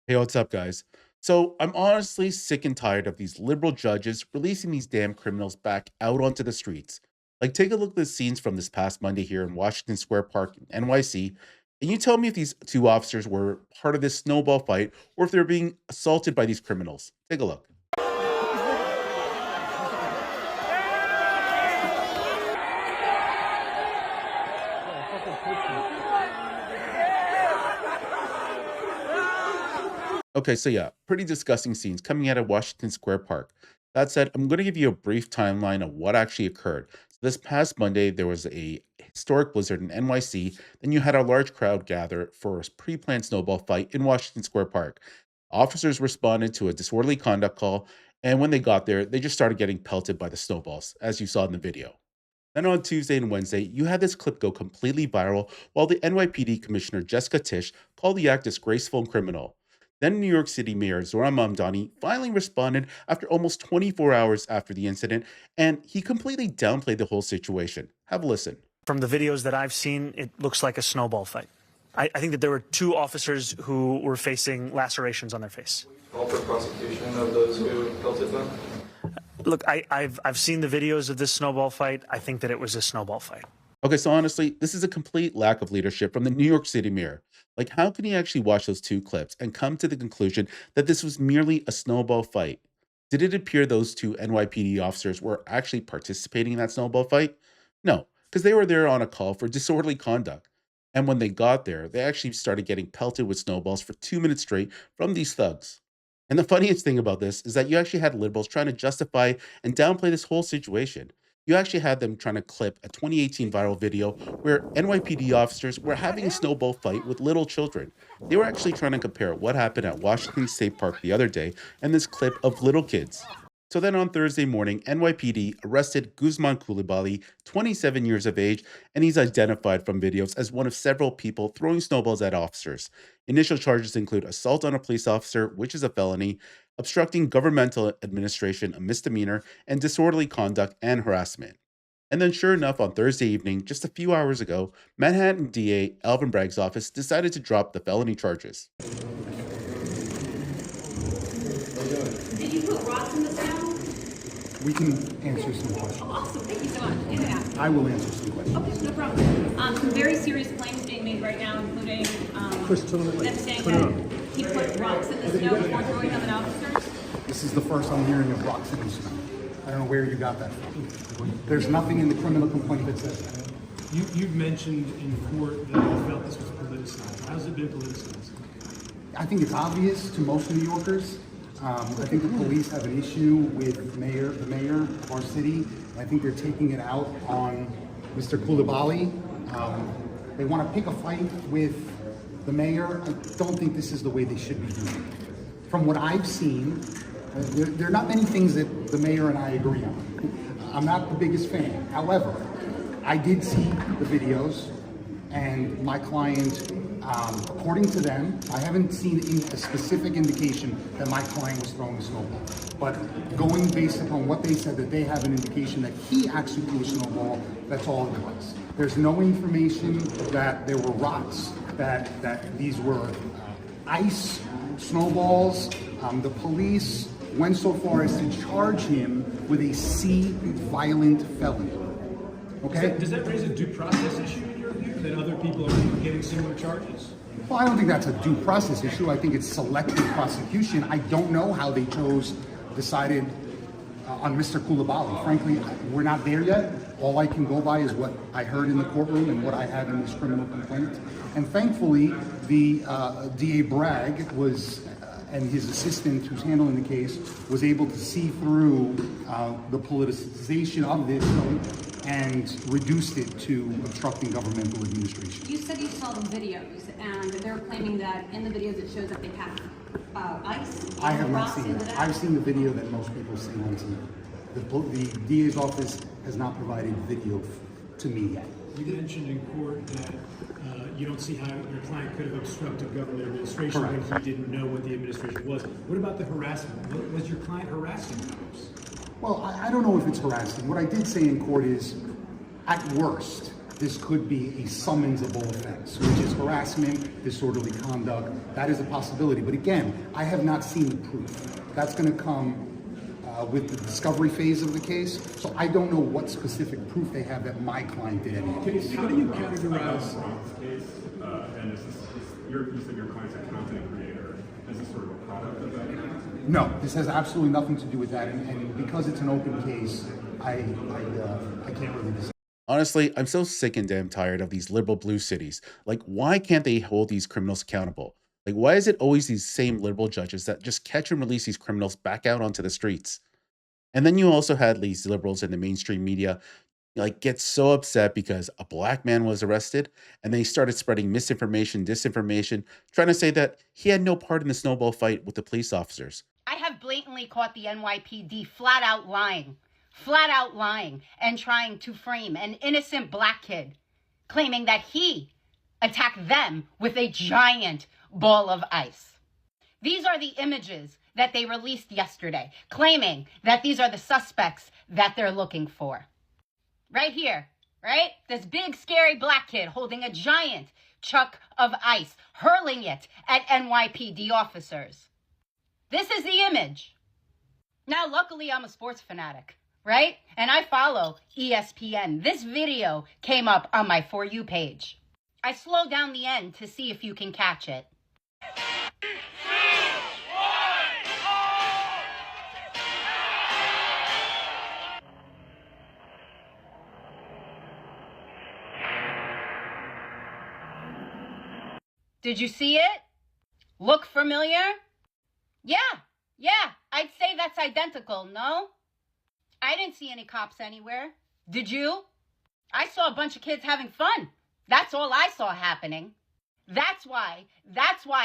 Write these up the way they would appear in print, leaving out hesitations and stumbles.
Hey, what's up, guys? So, I'm honestly sick and tired of these liberal judges releasing these damn criminals back out onto the streets. Like, take a look at the scenes from this past Monday here in Washington Square Park in NYC, and you tell me if these two officers were part of this snowball fight or if they're being assaulted by these criminals. Take a look. Okay, so yeah, pretty disgusting scenes coming out of Washington Square Park. That said, I'm going to give you a brief timeline of what actually occurred. So this past Monday, there was a historic blizzard in NYC. Then you had a large crowd gather for a pre-planned snowball fight in Washington Square Park. Officers responded to a disorderly conduct call, and when they got there, they just started getting pelted by the snowballs, as you saw in the video. Then on Tuesday and Wednesday, you had this clip go completely viral while the NYPD Commissioner Jessica Tisch called the act disgraceful and criminal. Then New York City Mayor Zoran Mamdani finally responded after almost 24 hours after the incident, and he completely downplayed the whole situation. Have a listen. From the videos that I've seen, it looks like a snowball fight. I think that there were two officers who were facing lacerations on their face. Call for prosecution of those who pelted them? Look, I've seen the videos of this snowball fight. I think that it was a snowball fight. Okay, so honestly, this is a complete lack of leadership from the New York City mayor. Like, how can he actually watch those two clips and come to the conclusion that this was merely a snowball fight? Did it appear those two NYPD officers were actually participating in that snowball fight? No, because they were there on a call for disorderly conduct. And when they got there, they actually started getting pelted with snowballs for 2 minutes straight from these thugs. And the funniest thing about this is that you actually had liberals trying to justify and downplay this whole situation. You actually had them trying to clip a 2018 viral video where NYPD officers were having a snowball fight with little children. They were actually trying to compare what happened at Washington State Park the other day and this clip of little kids. So then on Thursday morning, NYPD arrested Guzman Coulibaly, 27 years of age, and he's identified from videos as one of several people throwing snowballs at officers. Initial charges include assault on a police officer, which is a felony, obstructing governmental administration, a misdemeanor, and disorderly conduct and harassment. And then, sure enough, on Thursday evening, just a few hours ago, Manhattan DA Alvin Bragg's office decided to drop the felony charges. Did you put rocks in the snow? We can answer some questions. Oh, awesome. Thank you so much. Yeah. I will answer some questions. Okay, no problem. Some very serious claims being made right now, including Chris, turn it them away. saying Turn it that on. he put rocks in the snow before throwing them at officers. This is the first I'm hearing of rocks in the snow. I don't know where you got that from. There's nothing in the criminal complaint that says that. You've mentioned in court that you felt this was politicized. How's it been politicized? I think it's obvious to most New Yorkers. I think the police have an issue with the mayor of our city. I think they're taking it out on Mr. Coulibaly. They want to pick a fight with the mayor. I don't think this is the way they should be doing it. From what I've seen, there are not many things that the mayor and I agree on. I'm not the biggest fan. However, I did see the videos, and my client, according to them, I haven't seen a specific indication that my client was throwing a snowball. But going based upon what they said, that they have an indication that he actually threw a snowball, that's all it was. There's no information that there were rocks, that these were ice snowballs. The police went so far as to charge him with a C violent felony. Okay? Does that raise a due process issue in your view, that other people are getting similar charges? Well, I don't think that's a due process issue. I think it's selective prosecution. I don't know how they decided on Mr. Coulibaly. Frankly, we're not there yet. All I can go by is what I heard in the courtroom and what I have in this criminal complaint. And thankfully, the DA Bragg was, and his assistant who's handling the case, was able to see through the politicization of this and reduced it to obstructing governmental administration. You said you saw the videos, and they're claiming that in the videos it shows that they have ice. I have not rocks seen into that. I've seen the video that most people see on TV. The DA's office has not provided video to me yet. You mentioned in court that you don't see how your client could have obstructed government administration when he didn't know what the administration was. What about the harassment? Was your client harassing cops? Well, I don't know if it's harassing. What I did say in court is, at worst, this could be a summonsable offense, which is harassment, disorderly conduct. That is a possibility. But again, I have not seen the proof. That's going to come with the discovery phase of the case. So I don't know what specific proof they have that my client did anything. How do you categorize? Case, and you said your client's a content creator. Is this sort of a product of that? No, this has absolutely nothing to do with that. And because it's an open case, I can't really decide. Honestly, I'm so sick and damn tired of these liberal blue cities. Like, why can't they hold these criminals accountable? Like, why is it always these same liberal judges that just catch and release these criminals back out onto the streets? And then you also had these liberals in the mainstream media like get so upset because a black man was arrested and they started spreading misinformation, disinformation, trying to say that he had no part in the snowball fight with the police officers. I have blatantly caught the NYPD flat out lying and trying to frame an innocent black kid, claiming that he attacked them with a giant ball of ice. These are the images that they released yesterday, claiming that these are the suspects that they're looking for. Right here, right? This big, scary black kid holding a giant chunk of ice, hurling it at NYPD officers. This is the image. Now, luckily, I'm a sports fanatic, right? And I follow ESPN. This video came up on my For You page. I slowed down the end to see if you can catch it. Did you see it? Look familiar? Yeah, I'd say that's identical, no? I didn't see any cops anywhere. Did you? I saw a bunch of kids having fun. That's all I saw happening. That's why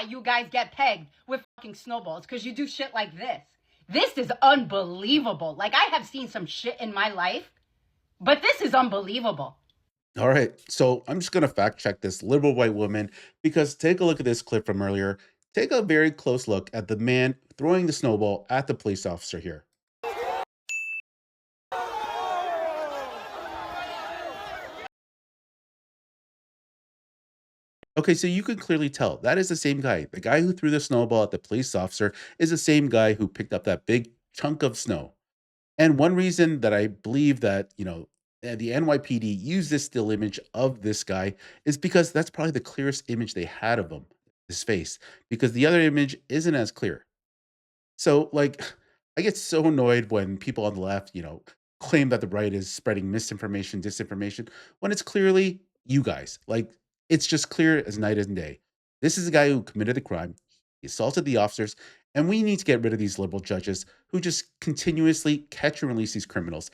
you guys get pegged with fucking snowballs, because you do shit like this. This is unbelievable. Like, I have seen some shit in my life, but this is unbelievable. All right, so I'm just going to fact check this liberal white woman because take a look at this clip from earlier. Take a very close look at the man throwing the snowball at the police officer here. Okay, so you can clearly tell that is the same guy. The guy who threw the snowball at the police officer is the same guy who picked up that big chunk of snow. And one reason that I believe that, the NYPD used this still image of this guy is because that's probably the clearest image they had of him, his face, because the other image isn't as clear. So, like, I get so annoyed when people on the left, claim that the right is spreading misinformation, disinformation, when it's clearly you guys. Like, it's just clear as night and day. This is the guy who committed the crime. He assaulted the officers, and we need to get rid of these liberal judges who just continuously catch and release these criminals.